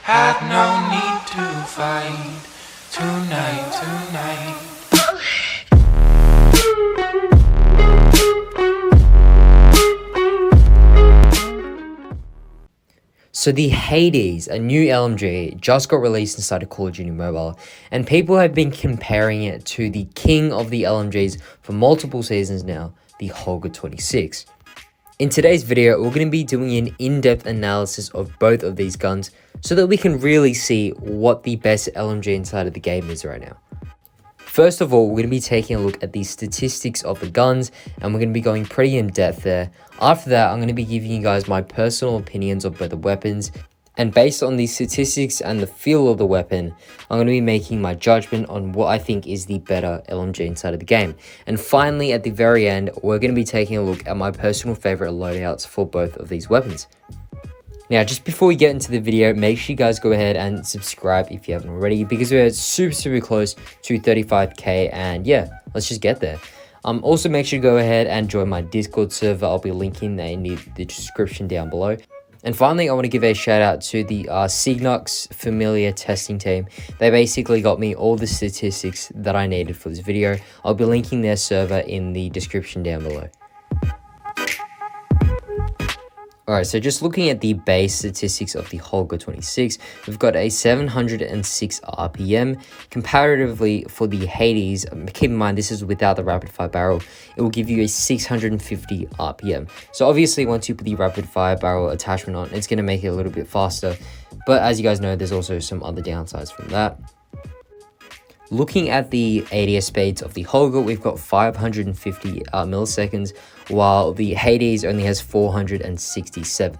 Had no need to fight tonight. So the Hades, a new LMG, just got released inside of Call of Duty Mobile, and people have been comparing it to the king of the LMGs for multiple seasons now, the Holger 26. In today's video, we're going to be doing an in-depth analysis of both of these guns so that we can really see what the best LMG inside of the game is right now. First of all, we're going to be taking a look at the statistics of the guns, and we're going to be going pretty in depth there. After that, I'm going to be giving you guys my personal opinions of both the weapons, and based on the statistics and the feel of the weapon, I'm going to be making my judgment on what I think is the better LMG inside of the game. And finally, at the very end, we're going to be taking a look at my personal favorite loadouts for both of these weapons. Now, just before we get into the video, make sure you guys go ahead and subscribe if you haven't already, because we're super close to 35k, and yeah, let's just get there. Also, make sure to go ahead and join my Discord server. I'll be linking that in the description down below. And finally, I want to give a shout out to the Cygnux Familiar testing team. They basically got me all the statistics that I needed for this video. I'll be linking their server in the description down below. Alright, so just looking at the base statistics of the Holger 26, we've got a 706 RPM. Comparatively for the Hades, keep in mind this is without the rapid fire barrel, it will give you a 650 RPM. So obviously once you put the rapid fire barrel attachment on, it's going to make it a little bit faster. But as you guys know, there's also some other downsides from that. Looking at the ADS speeds of the Holger, we've got 550 milliseconds, while the Hades only has 467.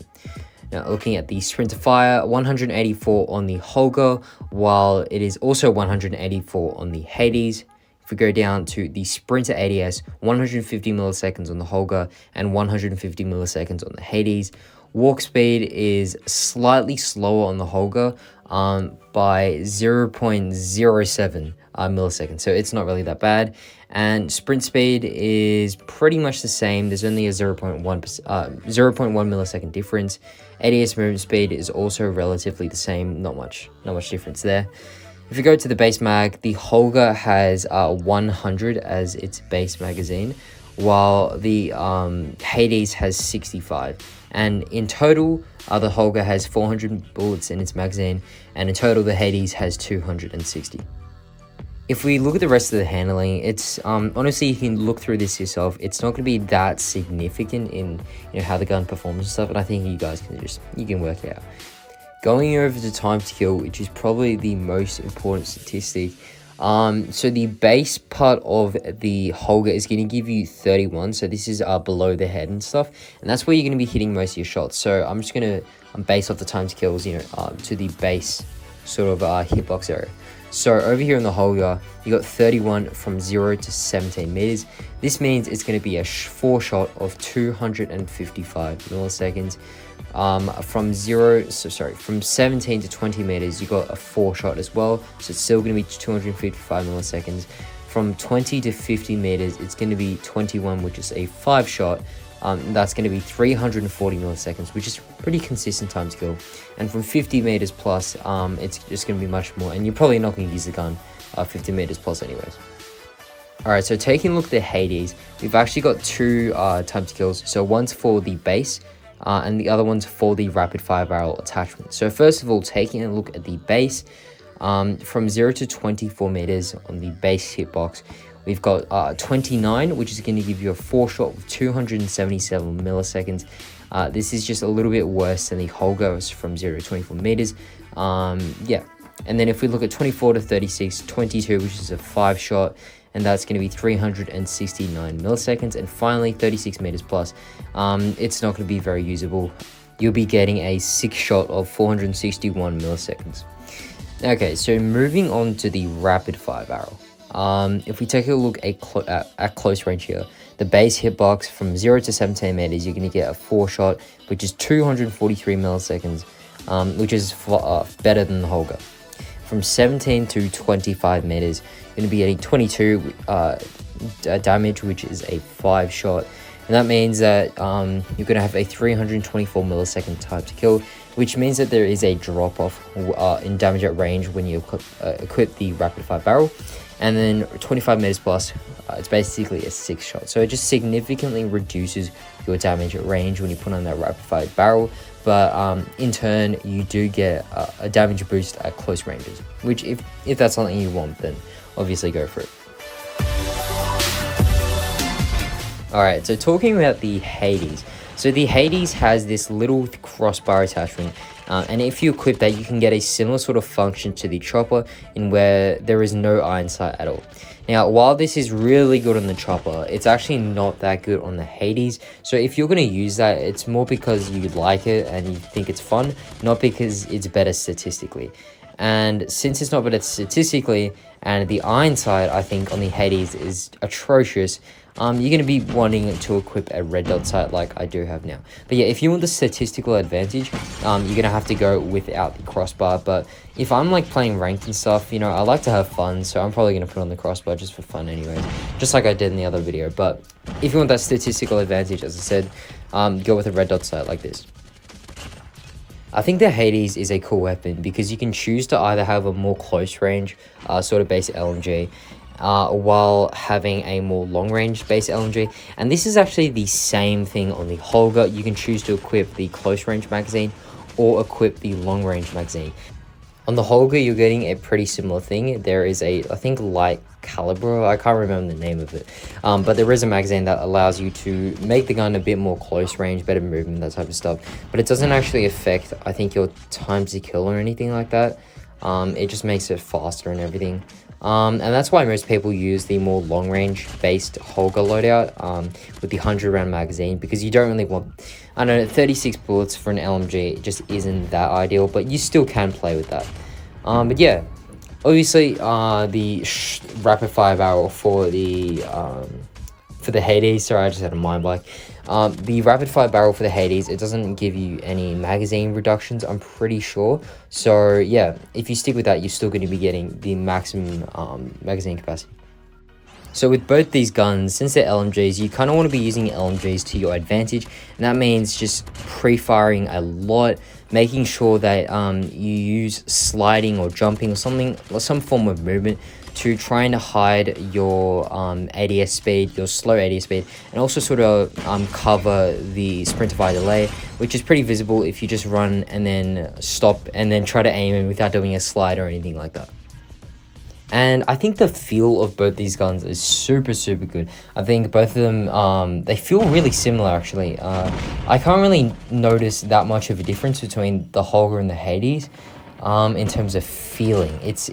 Now, looking at the sprint to fire, 184 on the Holger, while it is also 184 on the Hades. If we go down to the Sprinter ADS, 150 milliseconds on the Holger and 150 milliseconds on the Hades. Walk speed is slightly slower on the Holger by 0.07 milliseconds, so it's not really that bad. And sprint speed is pretty much the same. There's only a 0.1 millisecond difference. ADS movement speed is also relatively the same. Not much difference there. If you go to the base mag, the Holger has 100 as its base magazine, while the Hades has 65. And in total, the Holger has 400 bullets in its magazine, and in total, the Hades has 260. If we look at the rest of the handling, it's honestly, you can look through this yourself. It's not going to be that significant in how the gun performs and stuff, and I think you guys can work it out. Going over to time to kill, which is probably the most important statistic. So the base part of the Holger is going to give you 31. So this is below the head and stuff, and that's where you're going to be hitting most of your shots. So I'm just going to base off the time to kills, to the base sort of hitbox area. So over here in the Holger, you got 31 from 0 to 17 meters. This means it's going to be a 4-shot of 255 milliseconds. From 17 to 20 meters, you got a 4-shot as well, so it's still going to be 255 milliseconds. From 20 to 50 meters, it's going to be 21, which is a 5-shot. That's going to be 340 milliseconds, which is pretty consistent time to kill. And from 50 meters plus, it's just going to be much more, and you're probably not going to use the gun 50 meters plus anyways. Alright, so taking a look at the Hades, we've actually got two time to kills. So one's for the base, and the other one's for the rapid fire barrel attachment. So first of all, taking a look at the base, from 0 to 24 meters on the base hitbox, we've got 29, which is going to give you a 4-shot with 277 milliseconds. This is just a little bit worse than the Holger from 0 to 24 meters. Yeah. And then if we look at 24 to 36, 22, which is a 5-shot, and that's going to be 369 milliseconds. And finally, 36 meters plus, it's not going to be very usable. You'll be getting a 6-shot of 461 milliseconds. Okay, so moving on to the rapid fire barrel. If we take a look at close range here, the base hitbox from 0 to 17 meters, you're going to get a 4-shot, which is 243 milliseconds, which is better than the Holger. From 17 to 25 meters, you're going to be getting 22 damage, which is a 5-shot. And that means that you're going to have a 324 millisecond time to kill. which means that there is a drop off in damage at range when you equip the rapid fire barrel. And then 25 meters plus, it's basically a 6-shot. So it just significantly reduces your damage at range when you put on that rapid fire barrel. But in turn, you do get a damage boost at close ranges, which if that's something you want, then obviously go for it. Alright, so talking about the Hades. So the Hades has this little crossbar attachment, and if you equip that, you can get a similar sort of function to the chopper in where there is no iron sight at all. Now, while this is really good on the chopper, it's actually not that good on the Hades. So if you're going to use that, it's more because you like it and you think it's fun, not because it's better statistically. And since it's not better statistically, and the iron sight, I think, on the Hades is atrocious, you're going to be wanting to equip a red dot sight like I do have now. But yeah, if you want the statistical advantage, you're going to have to go without the crossbar. But if I'm like playing ranked and stuff, you know, I like to have fun, so I'm probably going to put on the crossbar just for fun anyways, just like I did in the other video. But if you want that statistical advantage, as I said, go with a red dot sight like this. I think the Hades is a cool weapon because you can choose to either have a more close range sort of base LMG while having a more long range base LMG, and this is actually the same thing on the Holger. You can choose to equip the close range magazine or equip the long range magazine. On the Holger, you're getting a pretty similar thing. There is a, I think, light caliber, I can't remember the name of it, but there is a magazine that allows you to make the gun a bit more close range, better movement, that type of stuff, but it doesn't actually affect, I think, your time to kill or anything like that. It just makes it faster and everything. And that's why most people use the more long range based Holger loadout with the 100 round magazine, because you don't really want, I don't know, 36 bullets for an LMG. It just isn't that ideal, but you still can play with that. But yeah, obviously the rapid fire barrel for the Hades, sorry, I just had a mind blank. The rapid fire barrel for the Hades, it doesn't give you any magazine reductions, I'm pretty sure. So yeah, if you stick with that, you're still going to be getting the maximum magazine capacity. So with both these guns, since they're LMGs, you kind of want to be using LMGs to your advantage, and that means just pre-firing a lot, making sure that you use sliding or jumping or something, or some form of movement to try and hide your ADS speed, your slow ADS speed, and also sort of cover the sprint to fire delay, which is pretty visible if you just run and then stop and then try to aim without doing a slide or anything like that. And I think the feel of both these guns is super good. I think both of them, they feel really similar actually. I can't really notice that much of a difference between the Holger and the Hades in terms of feeling. It's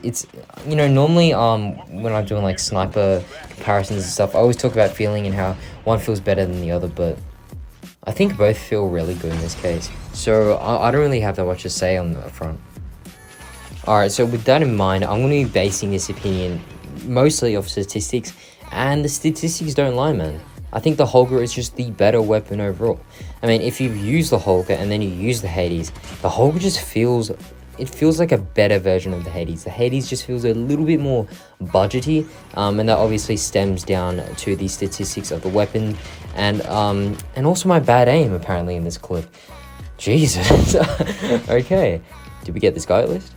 you know, normally when I'm doing like sniper comparisons and stuff, I always talk about feeling and how one feels better than the other, but I think both feel really good in this case. So I don't really have that much to say on that front. Alright, so with that in mind, I'm going to be basing this opinion mostly off statistics, and the statistics don't lie, man. I think the Holger is just the better weapon overall. I mean, if you've used the Holger and then you use the Hades, the Holger just feels, it feels like a better version of the Hades. The Hades just feels a little bit more budgety, and that obviously stems down to the statistics of the weapon, and also my bad aim apparently in this clip. Jesus. Okay, did we get this guy at least?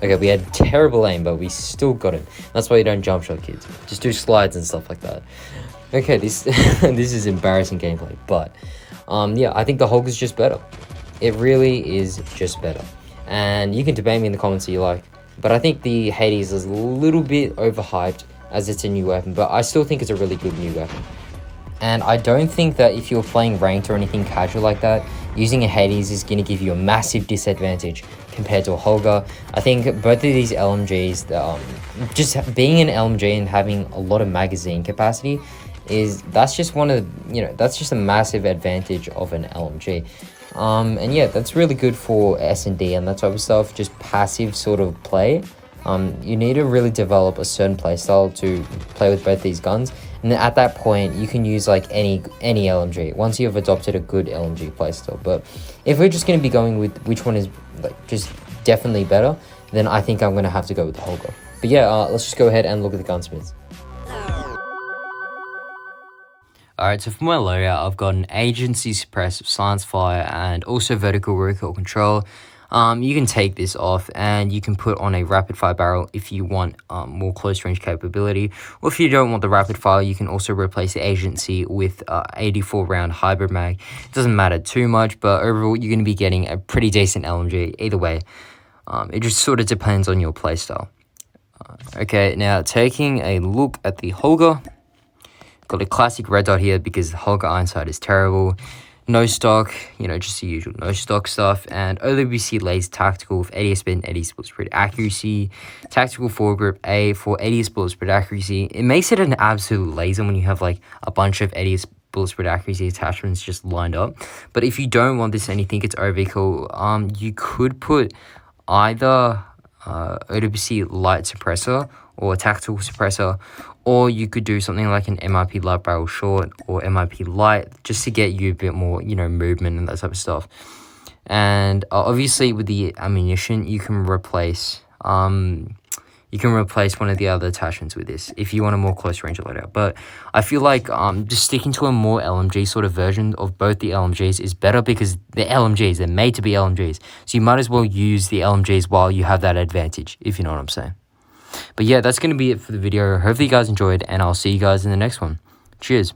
Okay, we had terrible aim, but we still got him. That's why you don't jump shot, kids. Just do slides and stuff like that. Okay, this this is embarrassing gameplay, but yeah, I think the Hulk is just better. It really is just better. And you can debate me in the comments if you like, but I think the Hades is a little bit overhyped as it's a new weapon, but I still think it's a really good new weapon. And I don't think that if you're playing ranked or anything casual like that, using a Hades is going to give you a massive disadvantage compared to a Holger. I think both of these LMGs, just being an LMG and having a lot of magazine capacity, that's just one of the, you know, that's just a massive advantage of an LMG. And yeah, that's really good for S&D and that type of stuff, just passive sort of play. You need to really develop a certain play style to play with both these guns, and then at that point you can use like any LMG once you've adopted a good LMG playstyle. But if we're just going to be going with which one is like just definitely better, then I think I'm going to have to go with the Holger. But yeah, let's just go ahead and look at the gunsmiths. Alright, so for my loadout, I've got an agency suppressive silence fire and also vertical recoil control. You can take this off and you can put on a rapid fire barrel if you want more close range capability, or if you don't want the rapid fire, you can also replace the agency with 84 round hybrid mag. It doesn't matter too much, but overall you're going to be getting a pretty decent LMG either way. It just sort of depends on your playstyle. Okay, now taking a look at the Holger. Got a classic red dot here because the Holger iron sight is terrible. No stock, just the usual no stock stuff. And OWC laser tactical with 80 spin, 80 bullet spread accuracy. Tactical foregrip A for 80 bullet spread accuracy. It makes it an absolute laser when you have like a bunch of 80 bullet spread accuracy attachments just lined up. But if you don't want this and you think it's overkill, you could put either OWC light suppressor or a tactical suppressor, or you could do something like an MIP light barrel short or MIP light just to get you a bit more, movement and that type of stuff. And obviously with the ammunition, you can replace one of the other attachments with this if you want a more close range loadout. But I feel like just sticking to a more LMG sort of version of both the LMGs is better because they're LMGs, they're made to be LMGs. So you might as well use the LMGs while you have that advantage, if you know what I'm saying. But yeah, that's going to be it for the video. Hopefully you guys enjoyed, and I'll see you guys in the next one. Cheers.